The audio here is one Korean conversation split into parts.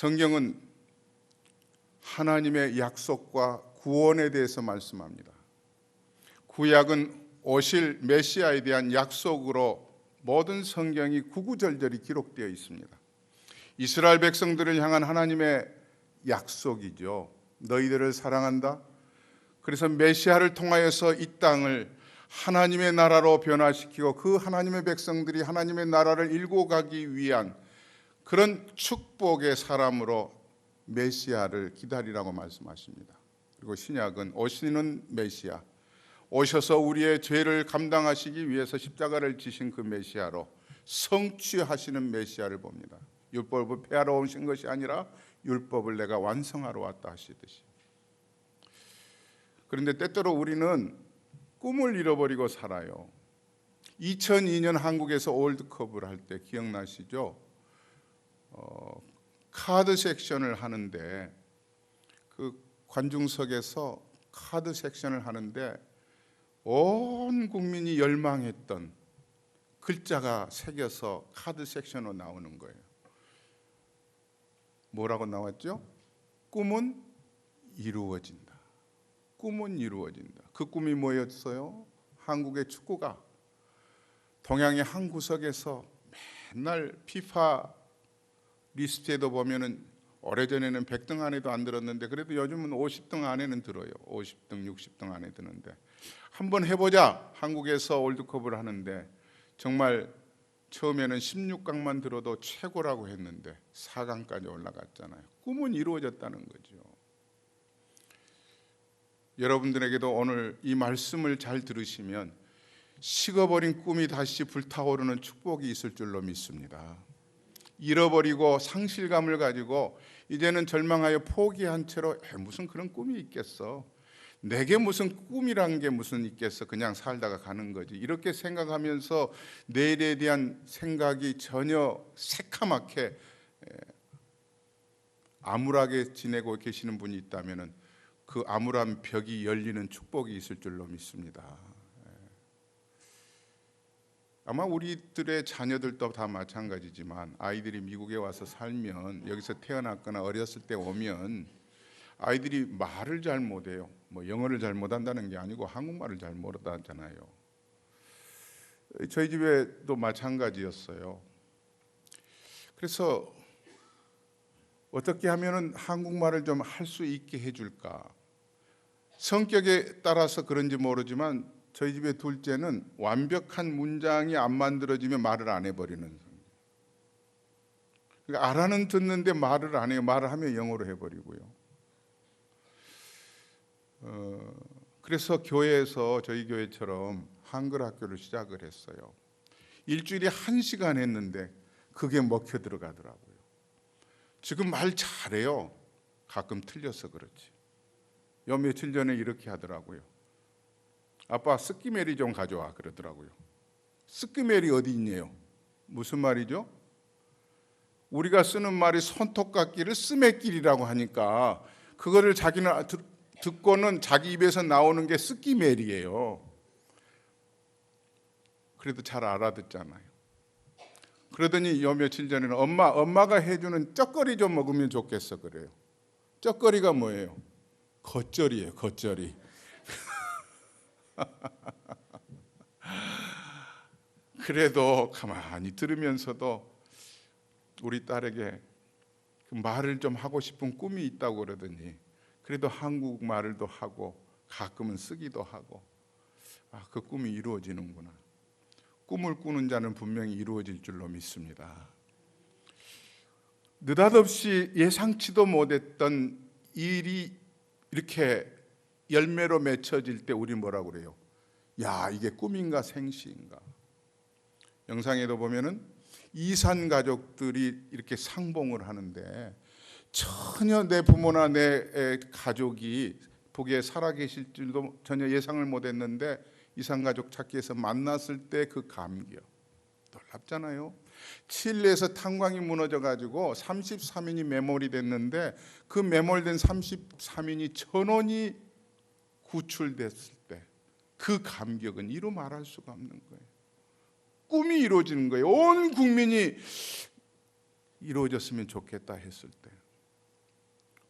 성경은 하나님의 약속과 구원에 대해서 말씀합니다. 구약은 오실 메시아에 대한 약속으로 모든 성경이 구구절절히 기록되어 있습니다. 이스라엘 백성들을 향한 하나님의 약속이죠. 너희들을 사랑한다. 그래서 메시아를 통하여서 이 땅을 하나님의 나라로 변화시키고 그 하나님의 백성들이 하나님의 나라를 일구 가기 위한 그런 축복의 사람으로 메시아를 기다리라고 말씀하십니다. 그리고 신약은 오시는 메시아, 오셔서 우리의 죄를 감당하시기 위해서 십자가를 지신 그 메시아로 성취하시는 메시아를 봅니다. 율법을 폐하러 오신 것이 아니라 율법을 내가 완성하러 왔다 하시듯이. 그런데 때때로 우리는 꿈을 잃어버리고 살아요. 2002년 한국에서 월드컵을 할 때 기억나시죠? 카드 섹션을 하는데 그 관중석에서 카드 섹션을 하는데 온 국민이 열망했던 글자가 새겨서 카드 섹션으로 나오는 거예요. 뭐라고 나왔죠? 꿈은 이루어진다. 꿈은 이루어진다. 그 꿈이 뭐였어요? 한국의 축구가 동양의 한 구석에서 맨날 피파 리스트에도 보면은 오래전에는 100등 안에도 안 들었는데 그래도 요즘은 50등 안에는 들어요. 50등, 60등 안에 드는데 한번 해보자. 한국에서 월드컵을 하는데 정말 처음에는 16강만 들어도 최고라고 했는데 4강까지 올라갔잖아요. 꿈은 이루어졌다는 거죠. 여러분들에게도 오늘 이 말씀을 잘 들으시면 식어버린 꿈이 다시 불타오르는 축복이 있을 줄로 믿습니다. 잃어버리고 상실감을 가지고 이제는 절망하여 포기한 채로 무슨 그런 꿈이 있겠어. 내게 무슨 꿈이란 게 무슨 있겠어. 그냥 살다가 가는 거지. 이렇게 생각하면서 내일에 대한 생각이 전혀 새카맣게 암울하게 지내고 계시는 분이 있다면 그 암울한 벽이 열리는 축복이 있을 줄로 믿습니다. 아마 우리들의 자녀들도 다 마찬가지지만 아이들이 미국에 와서 살면 여기서 태어났거나 어렸을 때 오면 아이들이 말을 잘 못해요. 뭐 영어를 잘 못한다는 게 아니고 한국말을 잘 못하잖아요. 저희 집에도 마찬가지였어요. 그래서 어떻게 하면은 한국말을 좀 할 수 있게 해줄까? 성격에 따라서 그런지 모르지만 저희 집의 둘째는 완벽한 문장이 안 만들어지면 말을 안 해버리는. 그러니까 알아는 듣는데 말을 안 해요. 말을 하면 영어로 해버리고요. 그래서 교회에서 저희 교회처럼 한글 학교를 시작을 했어요. 일주일에 1시간 했는데 그게 먹혀 들어가더라고요. 지금 말 잘해요. 가끔 틀려서 그렇지. 요 며칠 전에 이렇게 하더라고요. 아빠 스키메리 좀 가져와 그러더라고요. 스키메리 어디 있냐요? 무슨 말이죠? 우리가 쓰는 말이 손톱깎이를 스매끼리라고 하니까 그거를 자기는 듣고는 자기 입에서 나오는 게 스키메리예요. 그래도 잘 알아듣잖아요. 그러더니 요 며칠 전에는 엄마가 해주는 쩍거리 좀 먹으면 좋겠어 그래요. 쩍거리가 뭐예요? 겉절이에요. 겉절이. 그래도 가만히 들으면서도 우리 딸에게 그 말을 좀 하고 싶은 꿈이 있다고 그러더니 그래도 한국말도 하고 가끔은 쓰기도 하고 그 꿈이 이루어지는구나. 꿈을 꾸는 자는 분명히 이루어질 줄로 믿습니다. 느닷없이 예상치도 못했던 일이 이렇게 열매로 맺혀질 때 우리 뭐라고 그래요? 야, 이게 꿈인가 생시인가? 영상에도 보면은 이산 가족들이 이렇게 상봉을 하는데 전혀 내 부모나 내 가족이 북에 살아계실 줄도 전혀 예상을 못했는데 이산 가족 찾기에서 만났을 때 그 감격 놀랍잖아요. 칠레에서 탄광이 무너져가지고 33인이 매몰이 됐는데 그 매몰된 33인이 1,000원이 구출됐을 때 그 감격은 이루 말할 수가 없는 거예요. 꿈이 이루어지는 거예요. 온 국민이 이루어졌으면 좋겠다 했을 때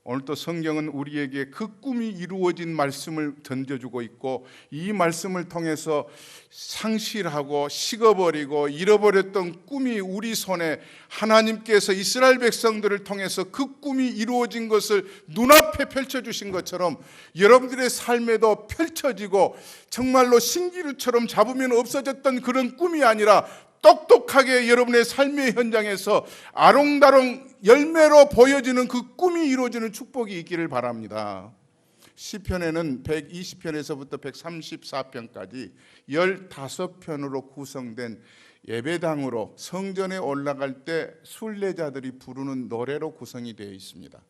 오늘도 성경은 우리에게 그 꿈이 이루어진 말씀을 던져주고 있고, 이 말씀을 통해서 상실하고 식어버리고 잃어버렸던 꿈이 우리 손에 하나님께서 이스라엘 백성들을 통해서 그 꿈이 이루어진 것을 눈앞에 펼쳐주신 것처럼 여러분들의 삶에도 펼쳐지고, 정말로 신기루처럼 잡으면 없어졌던 그런 꿈이 아니라 똑똑하게 여러분의 삶의 현장에서 아롱다롱 열매로 보여지는 그 꿈이 이루어지는 축복이 있기를 바랍니다. 시편에는 120편에서부터 134편까지 15편으로 구성된 예배당으로 성전에 올라갈 때 순례자들이 부르는 노래로 구성이 되어 있습니다.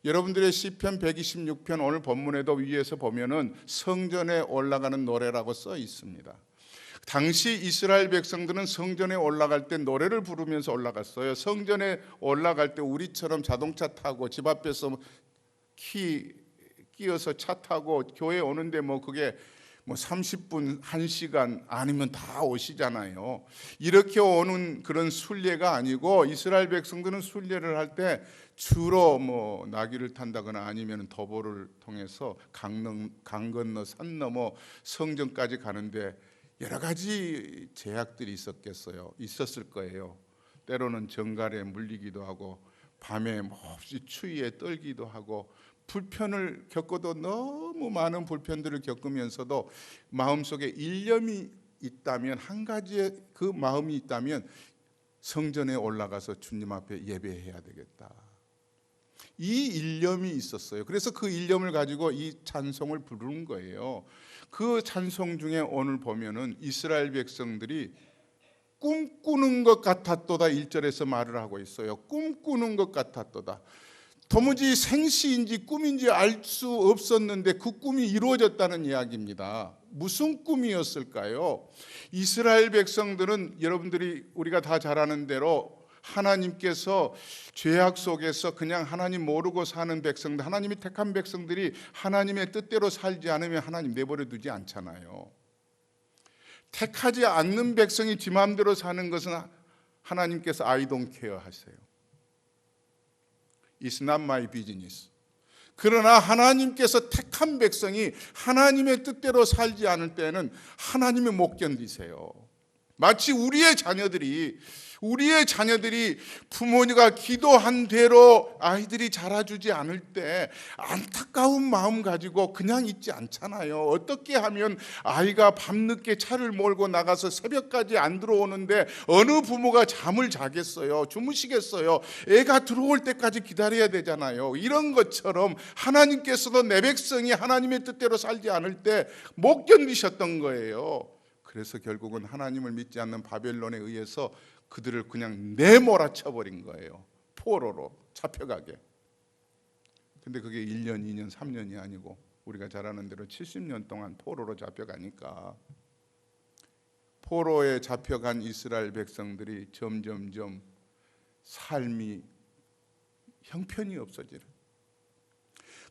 여러분들의 시편 126편 오늘 본문에도 위에서 보면은 성전에 올라가는 노래라고 써 있습니다. 당시 이스라엘 백성들은 성전에 올라갈 때 노래를 부르면서 올라갔어요. 성전에 올라갈 때 우리처럼 자동차 타고 집 앞에서 키 끼어서 차 타고 교회 오는데 그게 30분, 1시간 아니면 다 오시잖아요. 이렇게 오는 그런 순례가 아니고, 이스라엘 백성들은 순례를 할 때 주로 나귀를 탄다거나 아니면 도보를 통해서 강 건너 산 넘어 성전까지 가는데 여러 가지 제약들이 있었을 거예요. 때로는 정갈에 물리기도 하고, 밤에 몹시 추위에 떨기도 하고, 불편을 겪어도 너무 많은 불편들을 겪으면서도 마음속에 일념이 있다면, 한 가지의 그 마음이 있다면 성전에 올라가서 주님 앞에 예배해야 되겠다. 이 일념이 있었어요. 그래서 그 일념을 가지고 이 찬송을 부르는 거예요. 그 찬송 중에 오늘 보면은 이스라엘 백성들이 꿈꾸는 것 같았도다 1절에서 말을 하고 있어요. 꿈꾸는 것 같았도다. 도무지 생시인지 꿈인지 알 수 없었는데 그 꿈이 이루어졌다는 이야기입니다. 무슨 꿈이었을까요? 이스라엘 백성들은 여러분들이 우리가 다 잘 아는 대로 하나님께서 죄악 속에서 그냥 하나님 모르고 사는 백성들, 하나님이 택한 백성들이 하나님의 뜻대로 살지 않으면 하나님 내버려 두지 않잖아요. 택하지 않는 백성이 지 마음대로 사는 것은 하나님께서 I don't care 하세요. It's not my business. 그러나 하나님께서 택한 백성이 하나님의 뜻대로 살지 않을 때는 하나님이 못 견디세요. 마치 우리의 자녀들이 부모가 기도한 대로 아이들이 자라주지 않을 때 안타까운 마음 가지고 그냥 있지 않잖아요. 어떻게 하면 아이가 밤늦게 차를 몰고 나가서 새벽까지 안 들어오는데 어느 부모가 잠을 자겠어요? 주무시겠어요? 애가 들어올 때까지 기다려야 되잖아요. 이런 것처럼 하나님께서도 내 백성이 하나님의 뜻대로 살지 않을 때 못 견디셨던 거예요. 그래서 결국은 하나님을 믿지 않는 바벨론에 의해서 그들을 그냥 내몰아쳐 버린 거예요. 포로로 잡혀가게. 근데 그게 1년, 2년, 3년이 아니고 우리가 잘 아는 대로 70년 동안 포로로 잡혀가니까, 포로에 잡혀간 이스라엘 백성들이 점점점 삶이 형편이 없어지는,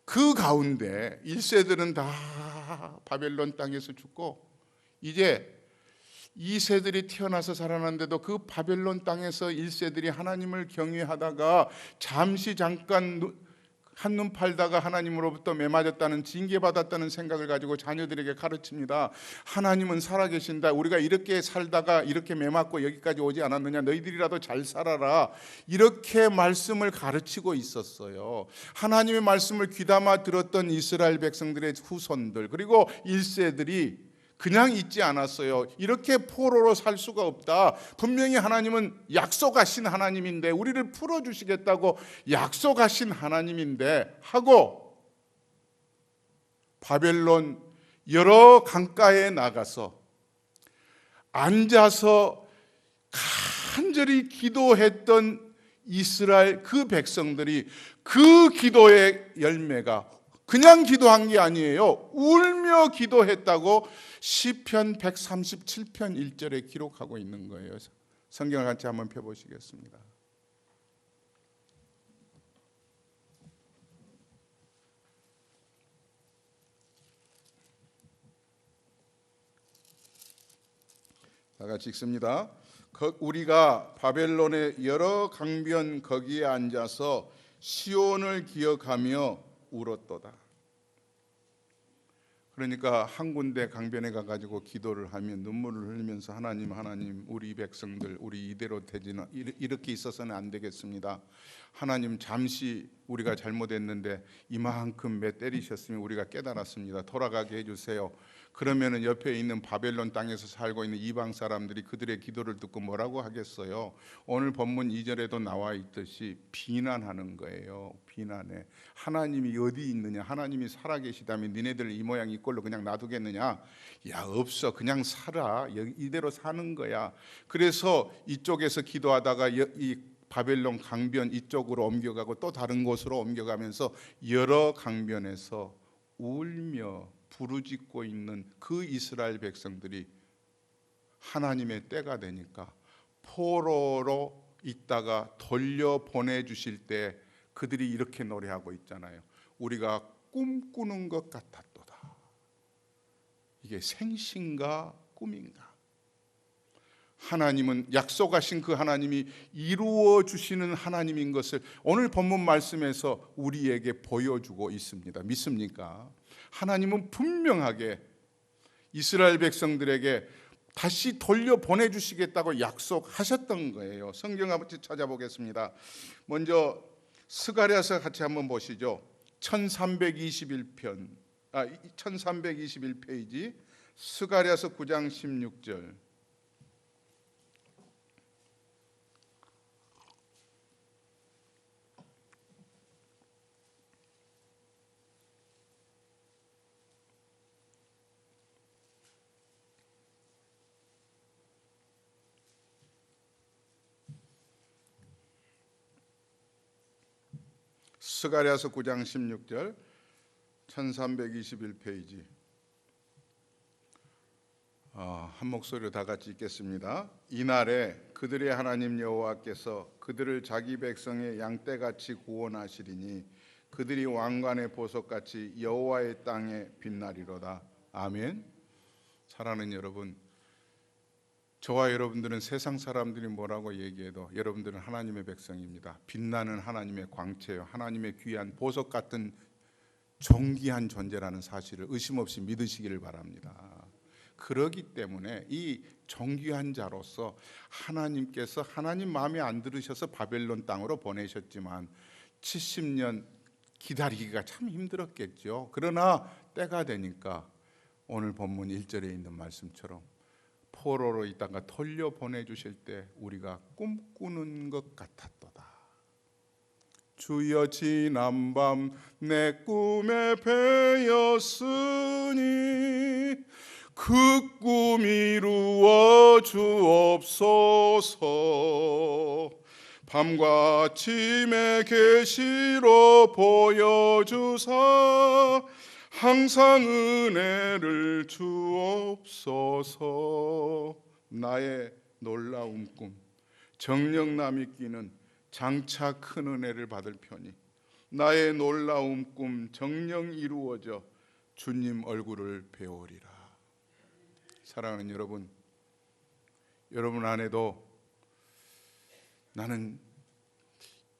그 가운데 1세들은 다 바벨론 땅에서 죽고, 이제 2세들이 태어나서 살아났는데도 그 바벨론 땅에서 1세들이 하나님을 경외하다가 잠깐 한눈 팔다가 하나님으로부터 매맞았다는, 징계받았다는 생각을 가지고 자녀들에게 가르칩니다. 하나님은 살아계신다. 우리가 이렇게 살다가 이렇게 매맞고 여기까지 오지 않았느냐. 너희들이라도 잘 살아라. 이렇게 말씀을 가르치고 있었어요. 하나님의 말씀을 귀담아 들었던 이스라엘 백성들의 후손들, 그리고 1세들이 그냥 있지 않았어요. 이렇게 포로로 살 수가 없다. 분명히 하나님은 약속하신 하나님인데, 우리를 풀어주시겠다고 약속하신 하나님인데 하고, 바벨론 여러 강가에 나가서 앉아서 간절히 기도했던 이스라엘 그 백성들이, 그 기도의 열매가 그냥 기도한 게 아니에요. 울며 기도했다고 시편 137편 1절에 기록하고 있는 거예요. 성경을 같이 한번 펴보시겠습니다. 다 같이 읽습니다. 우리가 바벨론의 여러 강변 거기에 앉아서 시온을 기억하며 울었도다. 그러니까 한 군데 강변에 가가지고 기도를 하면 눈물을 흘리면서 하나님 우리 백성들 우리 이대로 되지는 이렇게 있어서는 안 되겠습니다. 하나님 잠시 우리가 잘못했는데 이만큼 매 때리셨으면 우리가 깨달았습니다. 돌아가게 해주세요. 그러면은 옆에 있는 바벨론 땅에서 살고 있는 이방 사람들이 그들의 기도를 듣고 뭐라고 하겠어요? 오늘 본문 2절에도 나와 있듯이 비난하는 거예요. 비난해. 하나님이 어디 있느냐? 하나님이 살아계시다면 니네들 이 모양 이 꼴로 그냥 놔두겠느냐? 야, 없어. 그냥 살아. 이대로 사는 거야. 그래서 이쪽에서 기도하다가 이 바벨론 강변 이쪽으로 옮겨가고 또 다른 곳으로 옮겨가면서 여러 강변에서 울며 부르짖고 있는 그 이스라엘 백성들이 하나님의 때가 되니까 포로로 있다가 돌려보내 주실 때 그들이 이렇게 노래하고 있잖아요. 우리가 꿈꾸는 것 같았도다. 이게 생신가 꿈인가? 하나님은 약속하신 그 하나님이 이루어 주시는 하나님인 것을 오늘 본문 말씀에서 우리에게 보여주고 있습니다. 믿습니까? 하나님은 분명하게 이스라엘 백성들에게 다시 돌려보내주시겠다고 약속하셨던 거예요. 성경 한번 찾아보겠습니다. 먼저 스가랴서 같이 한번 보시죠. 1321페이지 스가랴서 9장 16절. 스가랴서 9장 16절 1321페이지 한 목소리로 다 같이 읽겠습니다. 이날에 그들의 하나님 여호와께서 그들을 자기 백성의 양떼같이 구원하시리니 그들이 왕관의 보석같이 여호와의 땅에 빛나리로다. 아멘. 사랑하는 여러분, 저와 여러분들은 세상 사람들이 뭐라고 얘기해도 여러분들은 하나님의 백성입니다. 빛나는 하나님의 광채요, 하나님의 귀한 보석 같은 존귀한 존재라는 사실을 의심 없이 믿으시기를 바랍니다. 그러기 때문에 이 존귀한 자로서 하나님께서 하나님 마음에 안 들으셔서 바벨론 땅으로 보내셨지만 70년 기다리기가 참 힘들었겠죠. 그러나 때가 되니까 오늘 본문 1절에 있는 말씀처럼 포로로 있다가 돌려보내주실 때 우리가 꿈꾸는 것 같았도다. 주여 지난밤 내 꿈에 배었으니 그 꿈 이루어 주옵소서. 밤과 아침에 계시로 보여주사 항상 은혜를 주옵소서. 나의 놀라운 꿈 정령남이 끼는 장차 큰 은혜를 받을 편이 나의 놀라운 꿈 정령 이루어져 주님 얼굴을 배우리라. 사랑하는 여러분, 여러분 안에도 나는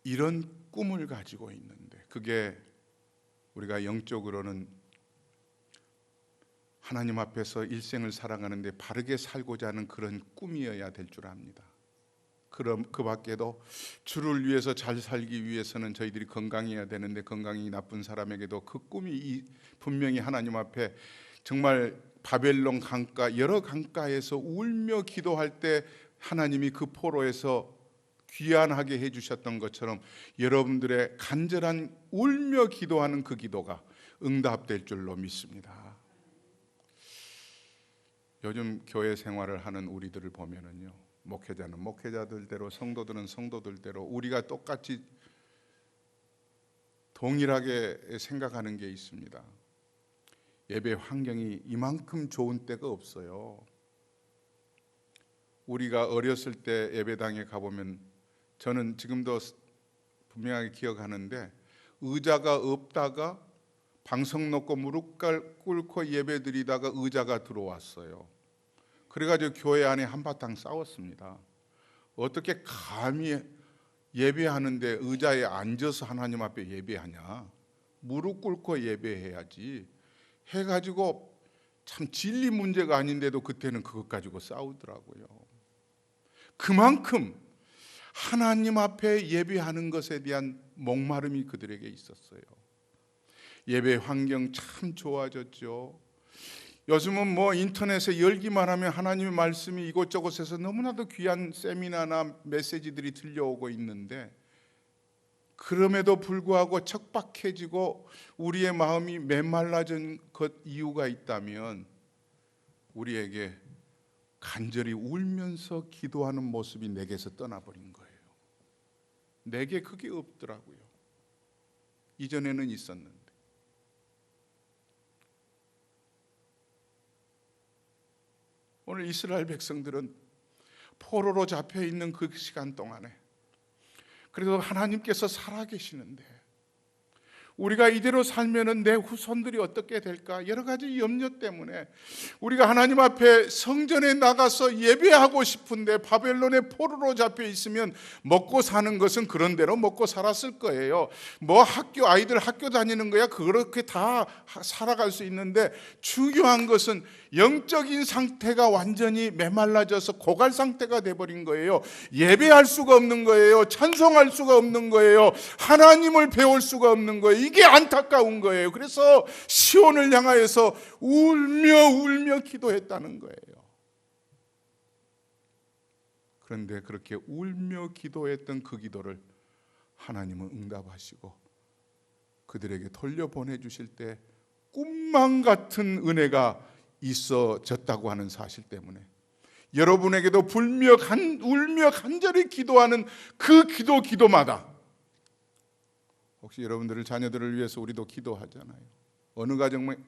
이런 꿈을 가지고 있는데 그게 우리가 영적으로는 하나님 앞에서 일생을 살아가는데 바르게 살고자 하는 그런 꿈이어야 될 줄 압니다. 그럼 그 밖에도 주를 위해서 잘 살기 위해서는 저희들이 건강해야 되는데 건강이 나쁜 사람에게도 그 꿈이 분명히 하나님 앞에 정말 바벨론 강가 여러 강가에서 울며 기도할 때 하나님이 그 포로에서 귀환하게 해주셨던 것처럼 여러분들의 간절한 울며 기도하는 그 기도가 응답될 줄로 믿습니다. 요즘 교회 생활을 하는 우리들을 보면은요, 목회자는 목회자들대로 성도들은 성도들대로 우리가 똑같이 동일하게 생각하는 게 있습니다. 예배 환경이 이만큼 좋은 때가 없어요. 우리가 어렸을 때 예배당에 가보면 저는 지금도 분명하게 기억하는데 의자가 없다가 방석 놓고 무릎 꿇고 예배 드리다가 의자가 들어왔어요. 그래가지고 교회 안에 한바탕 싸웠습니다. 어떻게 감히 예배하는데 의자에 앉아서 하나님 앞에 예배하냐? 무릎 꿇고 예배해야지 해가지고 참 진리 문제가 아닌데도 그때는 그것 가지고 싸우더라고요. 그만큼 하나님 앞에 예배하는 것에 대한 목마름이 그들에게 있었어요. 예배 환경 참 좋아졌죠. 요즘은 뭐 인터넷에 열기만 하면 하나님의 말씀이 이곳저곳에서 너무나도 귀한 세미나나 메시지들이 들려오고 있는데, 그럼에도 불구하고 척박해지고 우리의 마음이 메말라진 것 이유가 있다면 우리에게 간절히 울면서 기도하는 모습이 내게서 떠나버린 거예요. 내게 그게 없더라고요. 이전에는 있었는데. 오늘 이스라엘 백성들은 포로로 잡혀 있는 그 시간 동안에 그래도 하나님께서 살아계시는데, 우리가 이대로 살면은 내 후손들이 어떻게 될까? 여러 가지 염려 때문에 우리가 하나님 앞에 성전에 나가서 예배하고 싶은데 바벨론의 포로로 잡혀 있으면 먹고 사는 것은 그런 대로 먹고 살았을 거예요. 뭐 아이들 학교 다니는 거야 그렇게 다 살아갈 수 있는데, 중요한 것은 영적인 상태가 완전히 메말라져서 고갈 상태가 돼버린 거예요. 예배할 수가 없는 거예요. 찬송할 수가 없는 거예요. 하나님을 배울 수가 없는 거예요. 이게 안타까운 거예요. 그래서 시온을 향하여서 울며 기도했다는 거예요. 그런데 그렇게 울며 기도했던 그 기도를 하나님은 응답하시고 그들에게 돌려보내주실 때 꿈만 같은 은혜가 있어졌다고 하는 사실 때문에 여러분에게도 울며 간절히 기도하는 그 기도마다, 혹시 여러분들의 자녀들을 위해서 우리도 기도하잖아요. 어느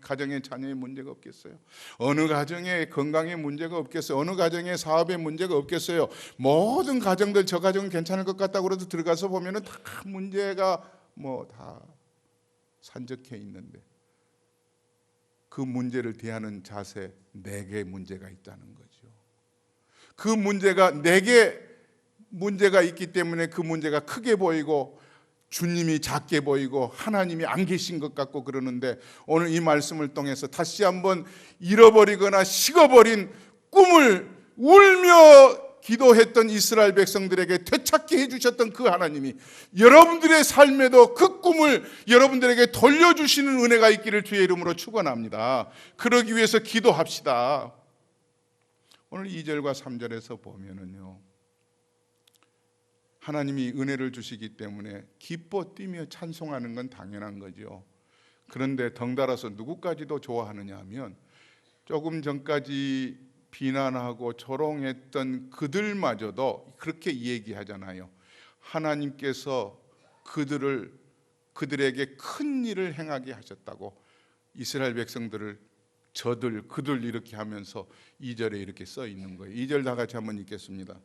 가정에 자녀의 문제가 없겠어요? 어느 가정에 건강에 문제가 없겠어요? 어느 가정에 사업에 문제가 없겠어요? 모든 가정들 저 가정은 괜찮을 것 같다고 그래도 들어가서 보면은 다 문제가 다 산적해 있는데, 그 문제를 대하는 자세, 내게 문제가 있다는 거죠. 그 문제가 내게 문제가 있기 때문에 그 문제가 크게 보이고 주님이 작게 보이고 하나님이 안 계신 것 같고 그러는데, 오늘 이 말씀을 통해서 다시 한번 잃어버리거나 식어버린 꿈을 울며 기도했던 이스라엘 백성들에게 되찾게 해주셨던 그 하나님이 여러분들의 삶에도 그 꿈을 여러분들에게 돌려주시는 은혜가 있기를 주의 이름으로 축원합니다. 그러기 위해서 기도합시다. 오늘 2절과 3절에서 보면은요, 하나님이 은혜를 주시기 때문에 기뻐 뛰며 찬송하는 건 당연한 거죠. 그런데 덩달아서 누구까지도 좋아하느냐 하면, 조금 전까지 비난하고 조롱했던 그들마저도 그렇게 얘기하잖아요. 하나님께서 그들에게 큰 일을 행하게 하셨다고 이스라엘 백성들을 그들 이렇게 하면서 2절에 이렇게 써 있는 거예요. 2절 다 같이 한번 읽겠습니다.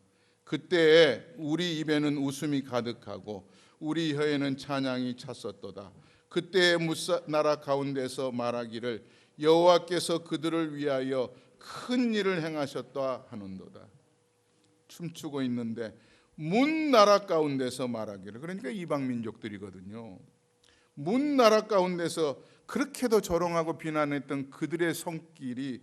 그때 우리 입에는 웃음이 가득하고 우리 혀에는 찬양이 찼었도다. 그때 나라 가운데서 말하기를 여호와께서 그들을 위하여 큰 일을 행하셨다 하는도다. 춤추고 있는데 문 나라 가운데서 말하기를, 그러니까 이방 민족들이거든요. 문 나라 가운데서 그렇게도 조롱하고 비난했던 그들의 손길이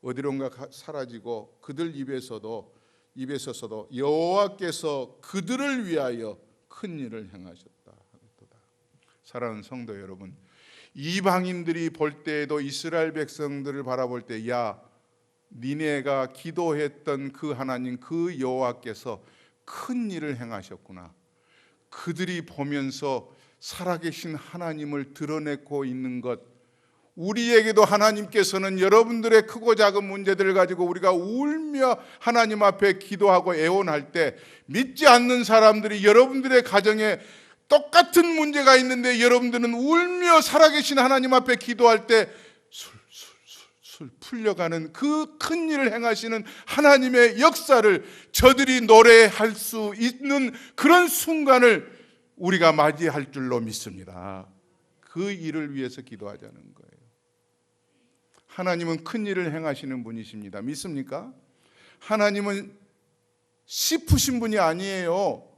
어디론가 사라지고 그들 입에서도 여호와께서 그들을 위하여 큰 일을 행하셨다 하겠도다. 사랑하는 성도 여러분, 이방인들이 볼 때에도 이스라엘 백성들을 바라볼 때, 야, 니네가 기도했던 그 하나님, 그 여호와께서 큰 일을 행하셨구나. 그들이 보면서 살아계신 하나님을 드러내고 있는 것, 우리에게도 하나님께서는 여러분들의 크고 작은 문제들을 가지고 우리가 울며 하나님 앞에 기도하고 애원할 때, 믿지 않는 사람들이 여러분들의 가정에 똑같은 문제가 있는데 여러분들은 울며 살아계신 하나님 앞에 기도할 때 술술 풀려가는 그 큰 일을 행하시는 하나님의 역사를 저들이 노래할 수 있는 그런 순간을 우리가 맞이할 줄로 믿습니다. 그 일을 위해서 기도하자는 거예요. 하나님은 큰 일을 행하시는 분이십니다. 믿습니까? 하나님은 씨 푸신 분이 아니에요.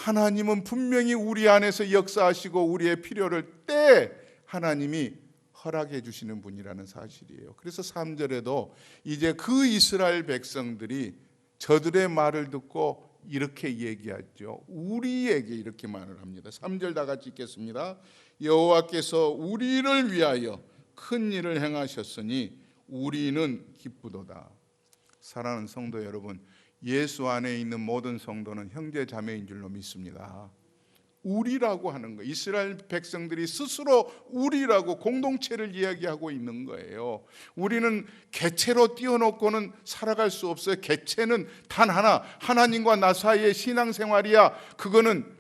하나님은 분명히 우리 안에서 역사하시고 우리의 필요를 때 하나님이 허락해 주시는 분이라는 사실이에요. 그래서 3절에도 이제 그 이스라엘 백성들이 저들의 말을 듣고 이렇게 얘기하죠. 우리에게 이렇게 말을 합니다. 3절 다 같이 읽겠습니다. 여호와께서 우리를 위하여 큰 일을 행하셨으니 우리는 기쁘도다. 사랑하는 성도 여러분, 예수 안에 있는 모든 성도는 형제 자매인 줄로 믿습니다. 우리라고 하는 거예요. 이스라엘 백성들이 스스로 우리라고 공동체를 이야기하고 있는 거예요. 우리는 개체로 띄워놓고는 살아갈 수 없어요. 개체는 단 하나, 하나님과 나 사이의 신앙생활이야. 그거는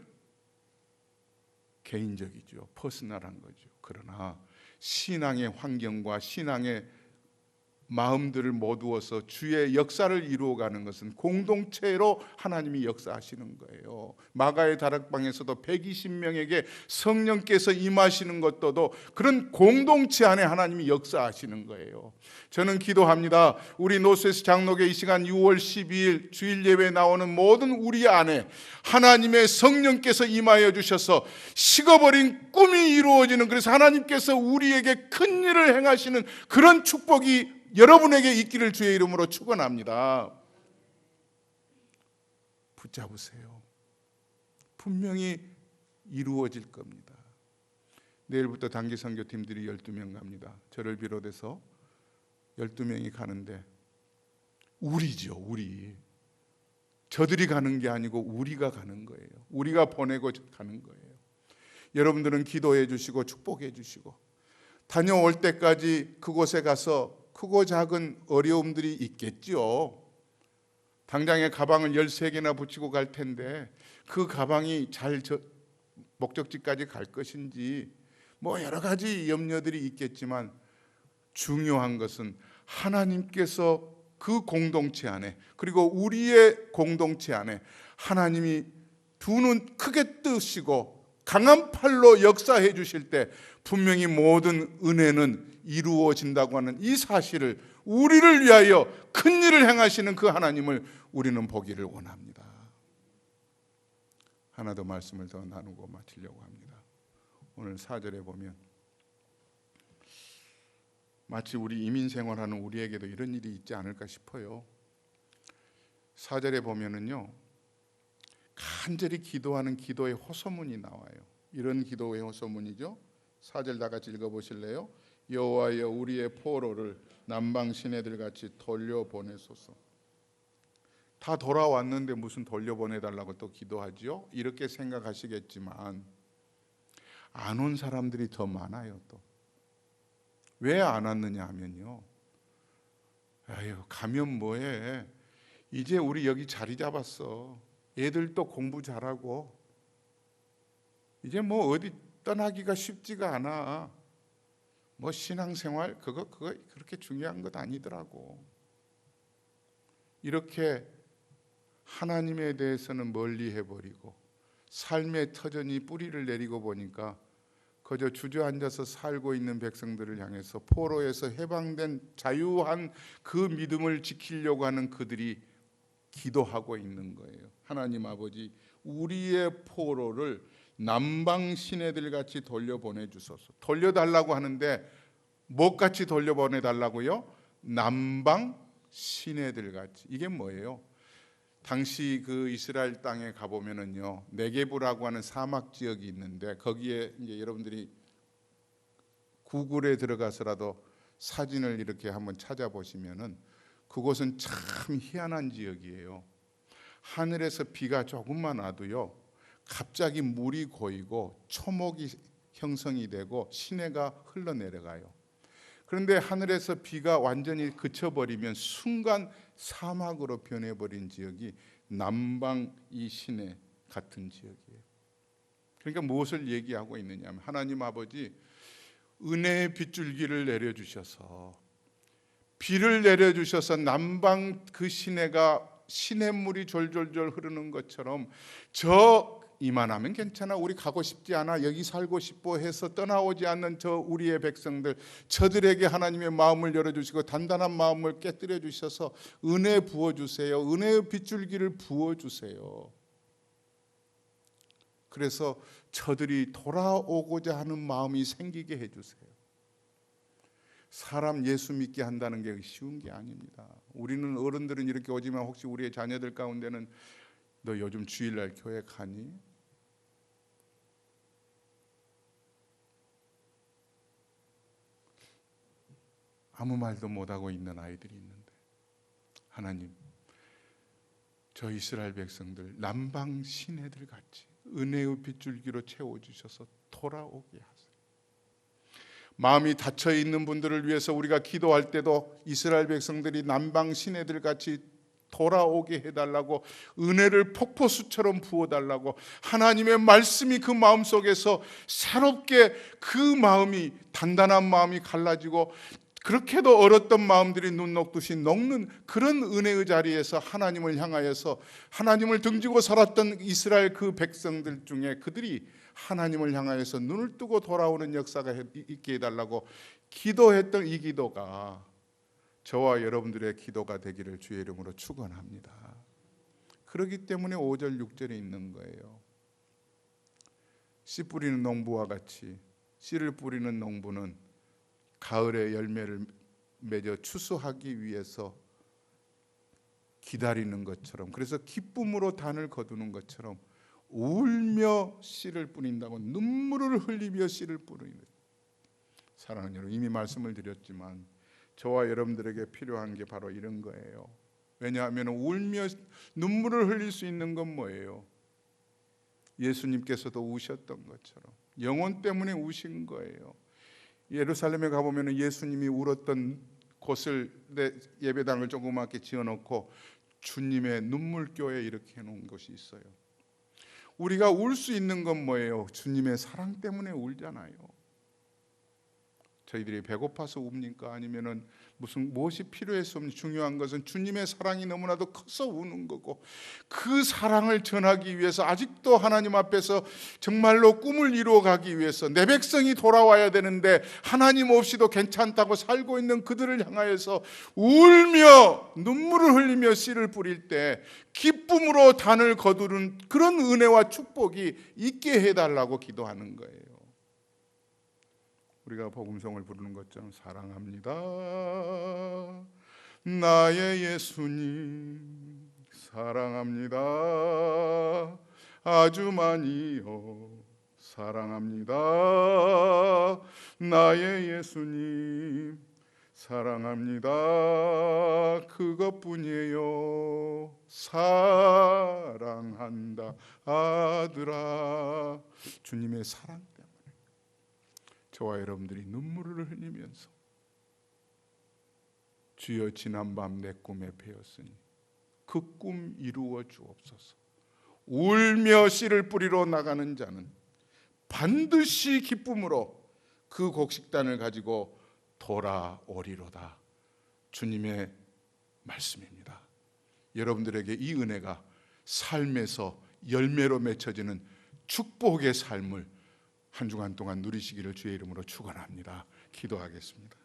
개인적이죠. 퍼스널한 거죠. 그러나 신앙의 환경과 신앙의 마음들을 모두어서 주의 역사를 이루어가는 것은 공동체로 하나님이 역사하시는 거예요. 마가의 다락방에서도 120명에게 성령께서 임하시는 것도 그런 공동체 안에 하나님이 역사하시는 거예요. 저는 기도합니다. 우리 노스웨스트 장로교 이 시간 6월 12일 주일 예배에 나오는 모든 우리 안에 하나님의 성령께서 임하여 주셔서 식어버린 꿈이 이루어지는, 그래서 하나님께서 우리에게 큰 일을 행하시는 그런 축복이 여러분에게 있기를 주의 이름으로 축원합니다. 붙잡으세요. 분명히 이루어질 겁니다. 내일부터 단기 선교팀들이 12명 갑니다. 저를 비롯해서 12명이 가는데 우리죠, 우리. 저들이 가는 게 아니고 우리가 가는 거예요. 우리가 보내고 가는 거예요. 여러분들은 기도해 주시고 축복해 주시고 다녀올 때까지 그곳에 가서 크고 작은 어려움들이 있겠죠. 당장에 가방을 13개나 붙이고 갈 텐데 그 가방이 잘 목적지까지 갈 것인지 뭐 여러 가지 염려들이 있겠지만 중요한 것은 하나님께서 그 공동체 안에, 그리고 우리의 공동체 안에 하나님이 두 눈 크게 뜨시고 강한 팔로 역사해 주실 때 분명히 모든 은혜는 이루어진다고 하는 이 사실을, 우리를 위하여 큰 일을 행하시는 그 하나님을 우리는 보기를 원합니다. 하나 더 말씀을 더 나누고 마치려고 합니다. 오늘 4절에 보면 마치 우리 이민 생활하는 우리에게도 이런 일이 있지 않을까 싶어요. 4절에 보면은요, 간절히 기도하는 기도의 호소문이 나와요. 이런 기도의 호소문이죠. 4절 다 같이 읽어보실래요? 여호와여 우리의 포로를 남방 시내들 같이 돌려보내소서. 다 돌아왔는데 무슨 돌려보내달라고 또 기도하죠? 이렇게 생각하시겠지만 안 온 사람들이 더 많아요. 또 왜 안 왔느냐 하면요, 아유 가면 뭐해, 이제 우리 여기 자리 잡았어, 애들도 공부 잘하고 이제 뭐 어디 떠나기가 쉽지가 않아, 뭐 신앙생활 그거 그렇게 중요한 것 아니더라고. 이렇게 하나님에 대해서는 멀리 해버리고 삶의 터전이 뿌리를 내리고 보니까 그저 주저앉아서 살고 있는 백성들을 향해서 포로에서 해방된 자유한 그 믿음을 지키려고 하는 그들이 기도하고 있는 거예요. 하나님 아버지, 우리의 포로를 남방 시내들 같이 돌려보내 주소서. 돌려달라고 하는데 뭐같이 돌려보내달라고요? 남방 시내들 같이. 이게 뭐예요? 당시 그 이스라엘 땅에 가보면은요, 네게브라고 하는 사막 지역이 있는데 거기에 이제 여러분들이 구글에 들어가서라도 사진을 이렇게 한번 찾아보시면은 그곳은 참 희한한 지역이에요. 하늘에서 비가 조금만 와도요, 갑자기 물이 고이고 초목이 형성이 되고 시내가 흘러내려가요. 그런데 하늘에서 비가 완전히 그쳐버리면 순간 사막으로 변해버린 지역이 남방 이 시내 같은 지역이에요. 그러니까 무엇을 얘기하고 있느냐 하면 하나님 아버지, 은혜의 빗줄기를 내려주셔서, 비를 내려주셔서 남방 그 시내가 시냇물이 졸졸졸 흐르는 것처럼 저 이만하면 괜찮아, 우리 가고 싶지 않아, 여기 살고 싶어 해서 떠나오지 않는 저 우리의 백성들, 저들에게 하나님의 마음을 열어주시고 단단한 마음을 깨뜨려 주셔서 은혜 부어주세요. 은혜의 빗줄기를 부어주세요. 그래서 저들이 돌아오고자 하는 마음이 생기게 해주세요. 사람 예수 믿게 한다는 게 쉬운 게 아닙니다. 우리는 어른들은 이렇게 오지만 혹시 우리의 자녀들 가운데는 너 요즘 주일날 교회 가니? 아무 말도 못하고 있는 아이들이 있는데, 하나님, 저 이스라엘 백성들 남방 시내들 같이 은혜의 빗줄기로 채워주셔서 돌아오게 하세요. 마음이 닫혀 있는 분들을 위해서 우리가 기도할 때도 이스라엘 백성들이 남방 시내들 같이 돌아오게 해달라고, 은혜를 폭포수처럼 부어달라고, 하나님의 말씀이 그 마음속에서 새롭게 그 마음이, 단단한 마음이 갈라지고 그렇게도 얼었던 마음들이 눈 녹듯이 녹는 그런 은혜의 자리에서 하나님을 향하여서, 하나님을 등지고 살았던 이스라엘 그 백성들 중에 그들이 하나님을 향하여서 눈을 뜨고 돌아오는 역사가 있게 해달라고 기도했던 이 기도가 저와 여러분들의 기도가 되기를 주의 이름으로 축원합니다. 그렇기 때문에 5절 6절에 있는 거예요. 씨 뿌리는 농부와 같이, 씨를 뿌리는 농부는 가을에 열매를 맺어 추수하기 위해서 기다리는 것처럼, 그래서 기쁨으로 단을 거두는 것처럼 울며 씨를 뿌린다고, 눈물을 흘리며 씨를 뿌리는. 사랑하는 여러분, 이미 말씀을 드렸지만 저와 여러분들에게 필요한 게 바로 이런 거예요. 왜냐하면 울며 눈물을 흘릴 수 있는 건 뭐예요? 예수님께서도 우셨던 것처럼 영혼 때문에 우신 거예요. 예루살렘에 가보면 예수님이 울었던 곳을, 예배당을 조그맣게 지어놓고 주님의 눈물교회 이렇게 해놓은 곳이 있어요. 우리가 울 수 있는 건 뭐예요? 주님의 사랑 때문에 울잖아요. 저희들이 배고파서 웁니까? 아니면은 무엇이 필요해서 웁니까? 중요한 것은 주님의 사랑이 너무나도 커서 우는 거고, 그 사랑을 전하기 위해서 아직도 하나님 앞에서 정말로 꿈을 이루어가기 위해서 내 백성이 돌아와야 되는데 하나님 없이도 괜찮다고 살고 있는 그들을 향하여서 울며 눈물을 흘리며 씨를 뿌릴 때 기쁨으로 단을 거두는 그런 은혜와 축복이 있게 해달라고 기도하는 거예요. 우리가 복음송을 부르는 것처럼 사랑합니다 나의 예수님, 사랑합니다 아주 많이요, 사랑합니다 나의 예수님, 사랑합니다 그것뿐이에요, 사랑한다 아들아. 주님의 사랑 때문에 저와 여러분들이 눈물을 흘리면서 주여 지난밤 내 꿈에 배었으니 그 꿈 이루어 주옵소서. 울며 씨를 뿌리러 나가는 자는 반드시 기쁨으로 그 곡식단을 가지고 돌아오리로다. 주님의 말씀입니다. 여러분들에게 이 은혜가 삶에서 열매로 맺혀지는 축복의 삶을 한 주간 동안 누리시기를 주의 이름으로 축원합니다. 기도하겠습니다.